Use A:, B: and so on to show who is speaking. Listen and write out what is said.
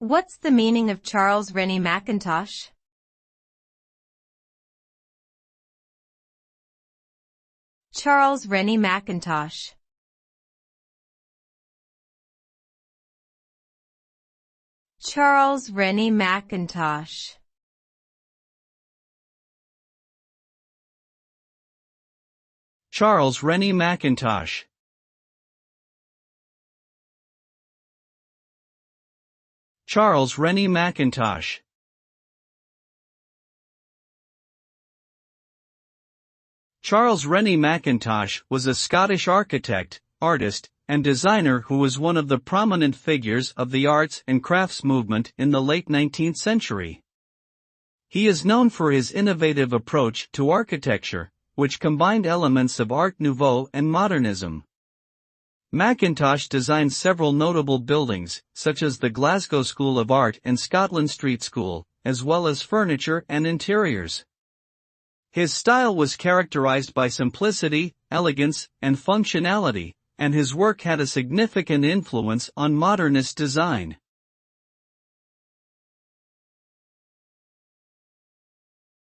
A: What's the meaning of Charles Rennie Mackintosh? Charles Rennie Mackintosh. Charles Rennie Mackintosh.
B: Charles Rennie Mackintosh. Charles Rennie Mackintosh. Charles Rennie Mackintosh was a Scottish architect, artist, and designer who was one of the prominent figures of the arts and crafts movement in the late 19th century. He is known for his innovative approach to architecture, which combined elements of Art Nouveau and modernism. Mackintosh designed several notable buildings, such as the Glasgow School of Art and Scotland Street School, as well as furniture and interiors. His style was characterized by simplicity, elegance, and functionality, and his work had a significant influence on modernist design.